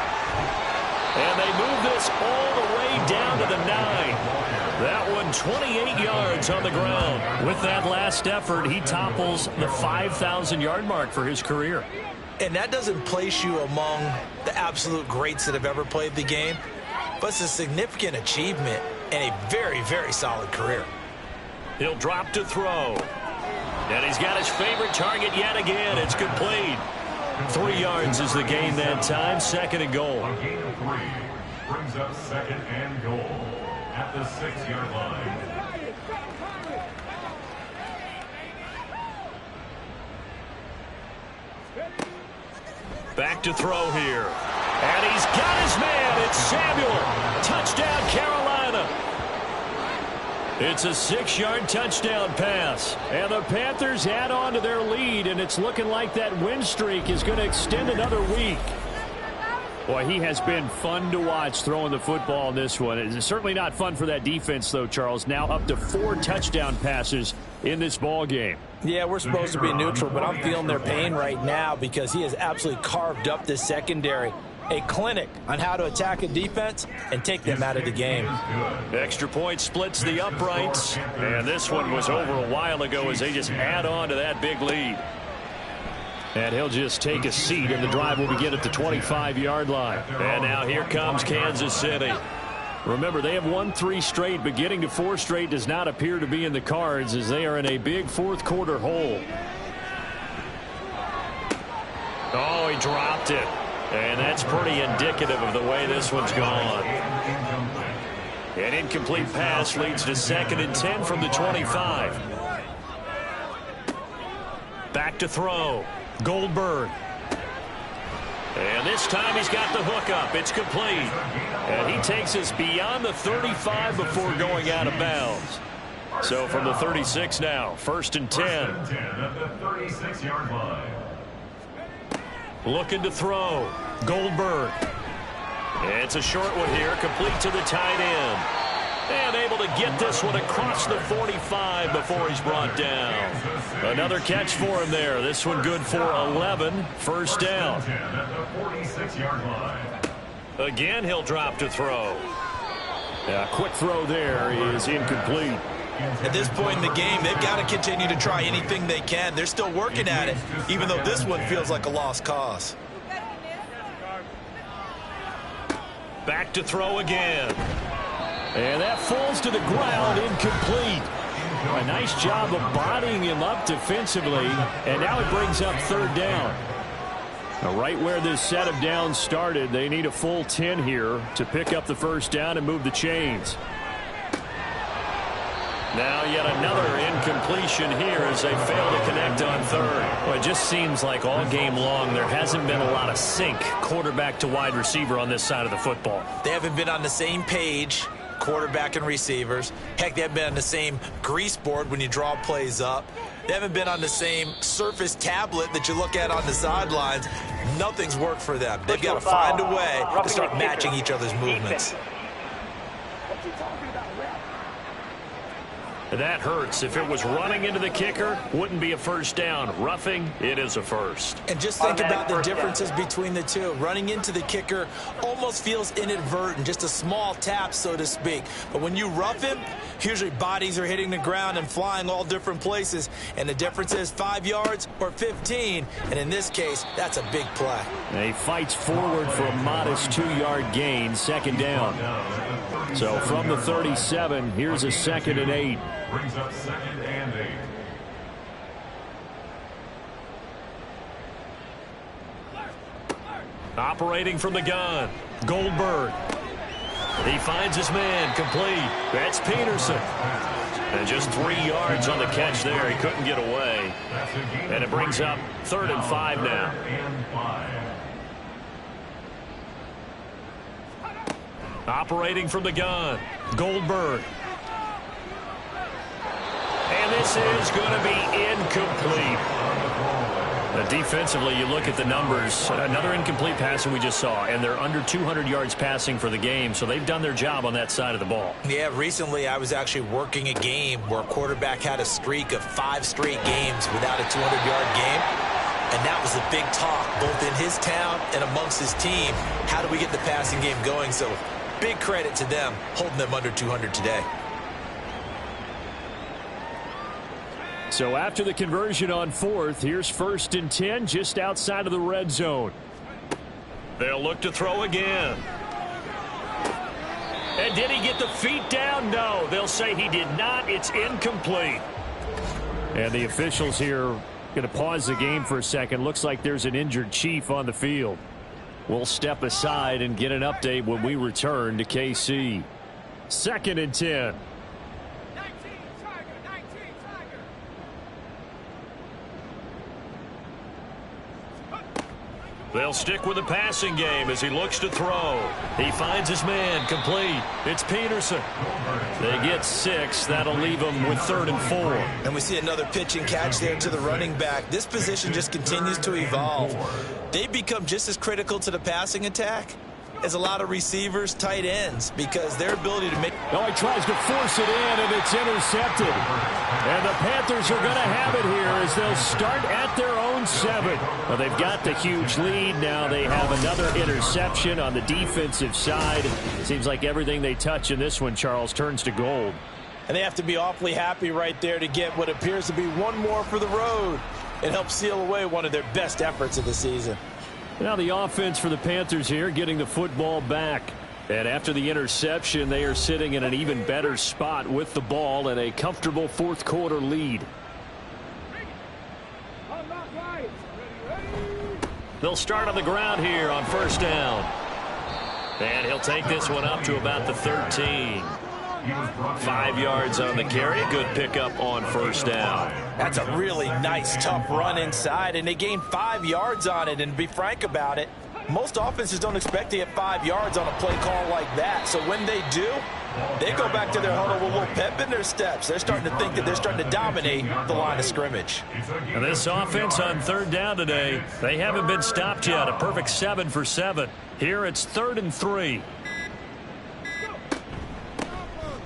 And they move this all the way down to the 9. That one 28 yards on the ground. With that last effort, he topples the 5,000-yard mark for his career. And that doesn't place you among the absolute greats that have ever played the game, but it's a significant achievement and a very, very solid career. He'll drop to throw. And he's got his favorite target yet again. It's complete. 3 yards is the gain that time. 2nd and goal. A gain of 3 brings up 2nd and goal at the 6-yard line. Back to throw here. And he's got his man. It's Samuel. Touchdown, Carolina. It's a 6-yard touchdown pass. And the Panthers add on to their lead, and it's looking like that win streak is going to extend another week. Boy, he has been fun to watch throwing the football in this one. It's certainly not fun for that defense, though, Charles. Now up to 4 touchdown passes in this ball game. Yeah, we're supposed to be neutral, but I'm feeling their pain right now because he has absolutely carved up this secondary. A clinic on how to attack a defense and take them out of the game. Extra point splits the uprights, and this one was over a while ago as they just add on to that big lead. And he'll just take a seat, and the drive will begin at the 25-yard line. And now here comes Kansas City. Remember, they have won 3 straight, but getting to 4 straight does not appear to be in the cards as they are in a big 4th quarter hole. Oh, he dropped it. And that's pretty indicative of the way this one's gone. An incomplete pass leads to 2nd and 10 from the 25. Back to throw. Goldberg. And this time he's got the hook up. It's complete. And he takes us beyond the 35 before going out of bounds. So from the 36 now, 1st and 10. First and 10 at the 36-yard line. Looking to throw. Goldberg. It's a short one here, complete to the tight end. And able to get this one across the 45 before he's brought down. Another catch for him there. This one good for 11. First down. Again, he'll drop to throw. A quick throw there is incomplete. At this point in the game, they've got to continue to try anything they can. They're still working at it, even though this one feels like a lost cause. Back to throw again. And that falls to the ground, incomplete. A nice job of bodying him up defensively, and now it brings up 3rd down. Now, right where this set of downs started, they need a full 10 here to pick up the first down and move the chains. Now yet another incompletion here as they fail to connect on 3rd. Well, it just seems like all game long there hasn't been a lot of sync quarterback to wide receiver on this side of the football. They haven't been on the same page, quarterback and receivers. Heck, they haven't been on the same grease board when you draw plays up. They haven't been on the same surface tablet that you look at on the sidelines. Nothing's worked for them. They've got to find a way to start matching each other's movements. That hurts. If it was running into the kicker, wouldn't be a first down. Roughing, it is a first. And just think about the differences between the two. Running into the kicker almost feels inadvertent, just a small tap, so to speak. But when you rough him, usually bodies are hitting the ground and flying all different places. And the difference is 5 yards or 15. And in this case, that's a big play. And he fights forward for a modest 2-yard gain, 2nd down. So from the 37, here's a 2nd and 8. Brings up 2nd and 8. Operating from the gun, Goldberg. He finds his man, complete. That's Peterson. And just 3 yards on the catch there. He couldn't get away. And it brings up 3rd and 5 now. Operating from the gun, Goldberg. And this is going to be incomplete. Defensively, you look at the numbers. Another incomplete pass that we just saw, and they're under 200 yards passing for the game, so they've done their job on that side of the ball. Yeah, recently I was actually working a game where a quarterback had a streak of 5 straight games without a 200-yard game. And that was the big talk, both in his town and amongst his team. How do we get the passing game going? So big credit to them, holding them under 200 today. So after the conversion on 4th, here's 1st and 10 just outside of the red zone. They'll look to throw again. And did he get the feet down? No, they'll say he did not. It's incomplete. And the officials here going to pause the game for a second. Looks like there's an injured Chief on the field. We'll step aside and get an update when we return to KC. 2nd and 10. They'll stick with the passing game as he looks to throw. He finds his man, complete. It's Peterson. They get 6. That'll leave them with 3rd and 4. And we see another pitch and catch there to the running back. This position just continues to evolve. They've become just as critical to the passing attack as a lot of receivers, tight ends, because their ability to make... No, he tries to force it in, and it's intercepted. And the Panthers are going to have it here as they'll start at their own 7. Well, they've got the huge lead. Now they have another interception on the defensive side. It seems like everything they touch in this one, Charles, turns to gold. And they have to be awfully happy right there to get what appears to be one more for the road. It helps seal away one of their best efforts of the season. Now the offense for the Panthers here, getting the football back. And after the interception, they are sitting in an even better spot with the ball and a comfortable 4th quarter lead. They'll start on the ground here on 1st down. And he'll take this one up to about the 13. 5 yards on the carry. Good pickup on first down. That's a really nice, tough run inside, and they gained 5 yards on it. And to be frank about it, most offenses don't expect to get 5 yards on a play call like that. So when they do, they go back to their huddle with a little pep in their steps. They're starting to think that they're starting to dominate the line of scrimmage. And this offense on third down today, they haven't been stopped yet. A perfect 7 for 7. Here it's 3rd and 3.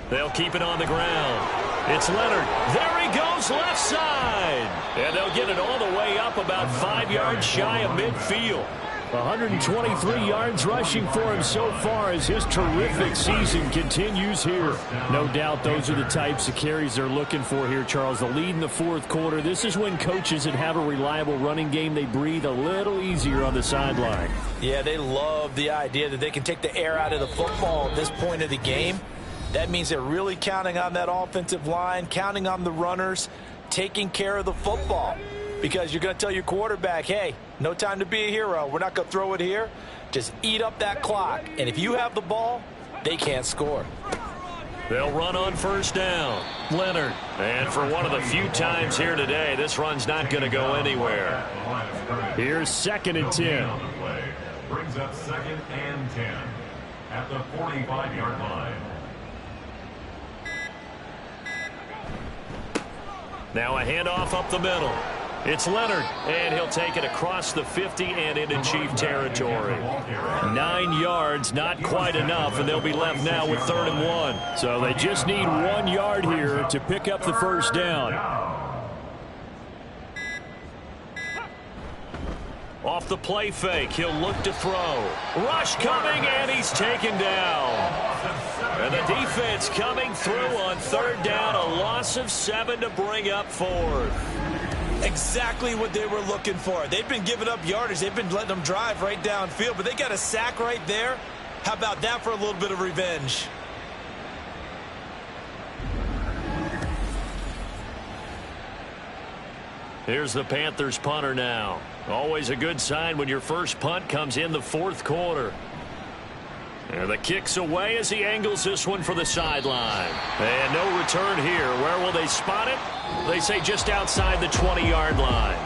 They'll keep it on the ground. It's Leonard. There he goes, left side. And they'll get it all the way up about 5 yards shy of midfield. 123 yards rushing for him so far as his terrific season continues here. No doubt those are the types of carries they're looking for here, Charles. The lead in the fourth quarter. This is when coaches that have a reliable running game, they breathe a little easier on the sideline. Yeah, they love the idea that they can take the air out of the football at this point of the game. That means they're really counting on that offensive line, counting on the runners, taking care of the football. Because you're going to tell your quarterback, hey, no time to be a hero. We're not going to throw it here. Just eat up that clock. And if you have the ball, they can't score. They'll run on first down. Leonard. And for one of the few times here today, this run's not going to go anywhere. Here's 2nd and 10. Brings up 2nd and 10 at the 45-yard line. Now a handoff up the middle. It's Leonard, and he'll take it across the 50 and into Chief territory. 9 yards, not quite enough, and they'll be left now with 3rd and 1. So they just need 1 yard here to pick up the first down. Off the play fake, he'll look to throw. Rush coming, and he's taken down. And the defense coming through on 3rd down, a loss of 7 to bring up 4th. Exactly what they were looking for. They've been giving up yardage. They've been letting them drive right downfield, but they got a sack right there. How about that for a little bit of revenge? Here's the Panthers punter now. Always a good sign when your first punt comes in the fourth quarter. And the kick's away as he angles this one for the sideline. And no return here. Where will they spot it? They say just outside the 20-yard line.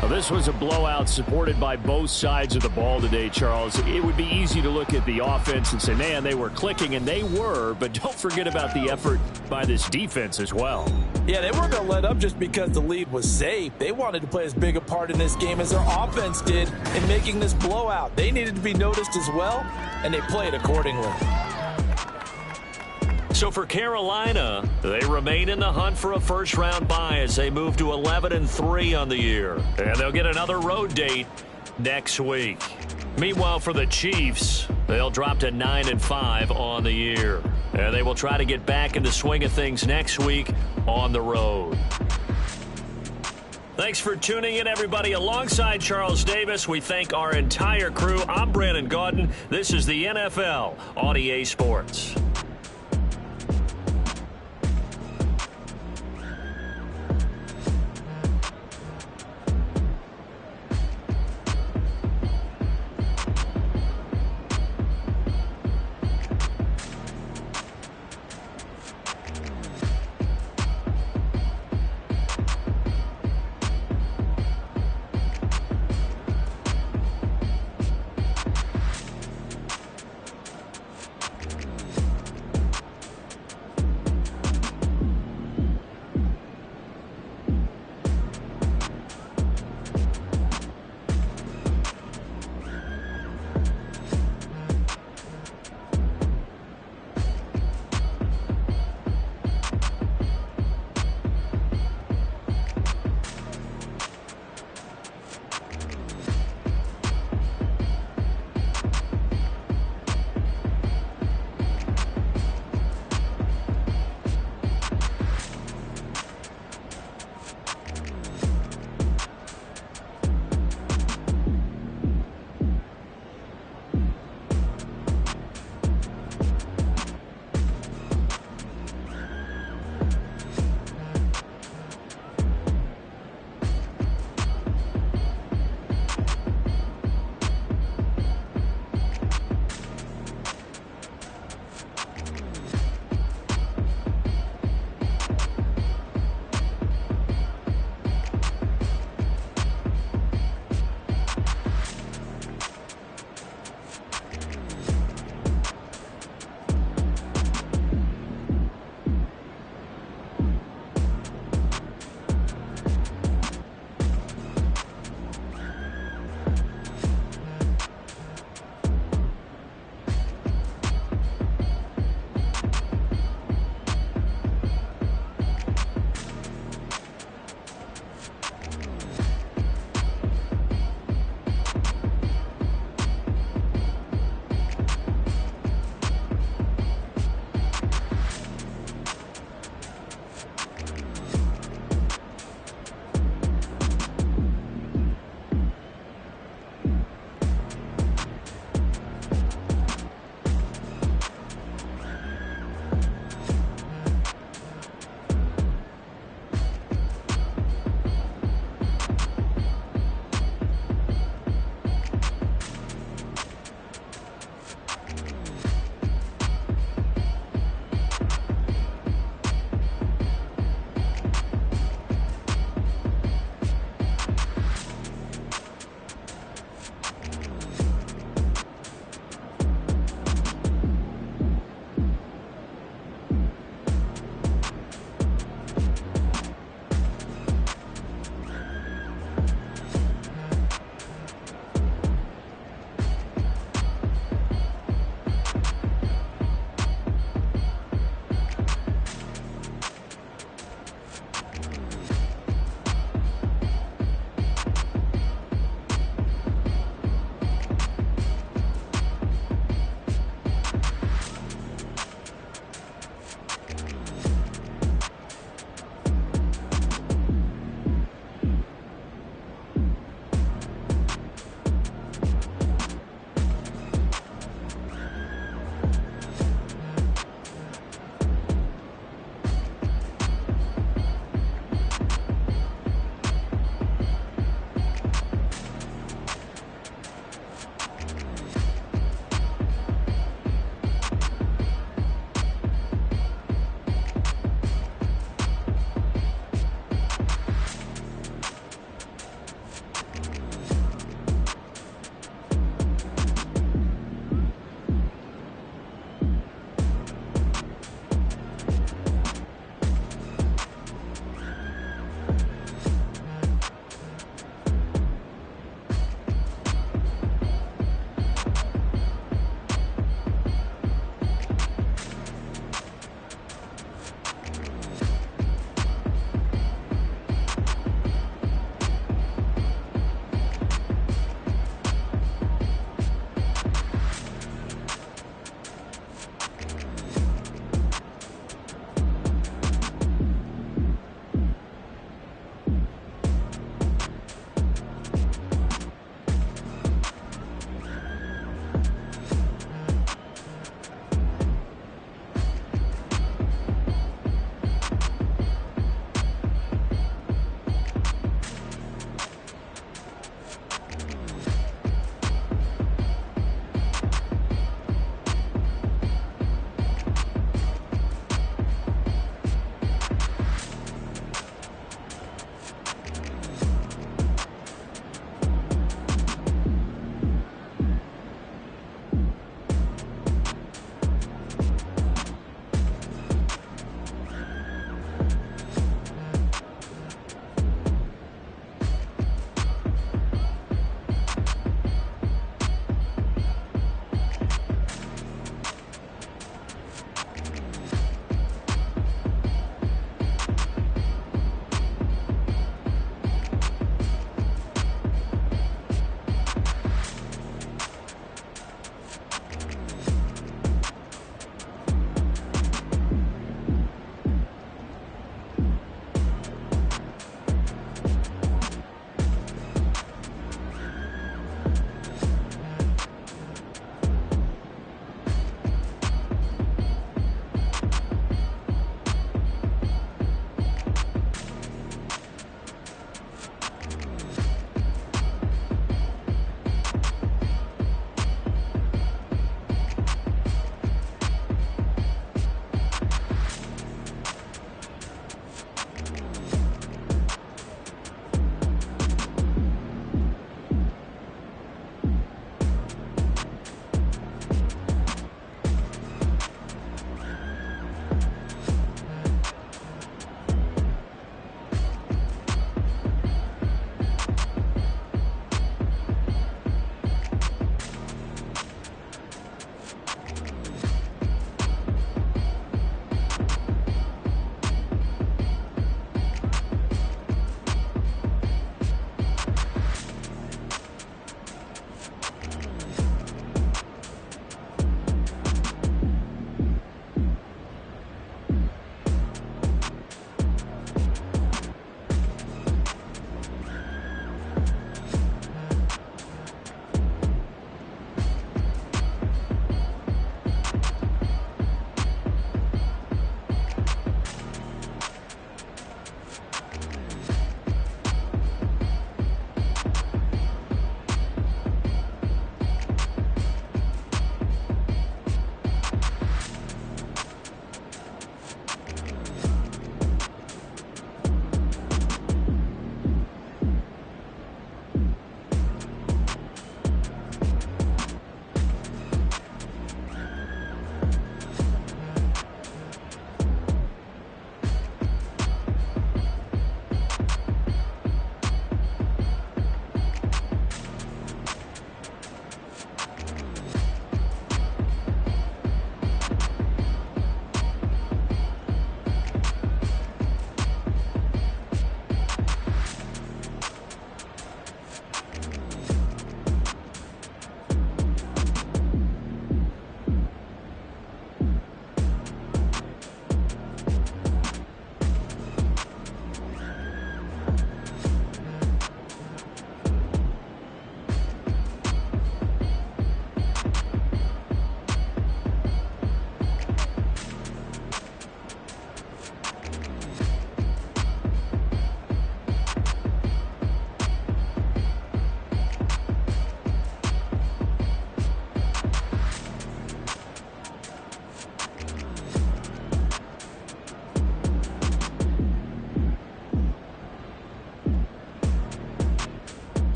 Well, this was a blowout supported by both sides of the ball today, Charles. It would be easy to look at the offense and say, man, they were clicking, and they were, but don't forget about the effort by this defense as well. Yeah, they weren't going to let up just because the lead was safe. They wanted to play as big a part in this game as their offense did in making this blowout. They needed to be noticed as well, and they played accordingly. So for Carolina, they remain in the hunt for a first-round bye as they move to 11-3 on the year. And they'll get another road date next week. Meanwhile, for the Chiefs, they'll drop to 9-5 on the year. And they will try to get back in the swing of things next week on the road. Thanks for tuning in, everybody. Alongside Charles Davis, we thank our entire crew. I'm Brandon Gaudin. This is the NFL on EA Sports.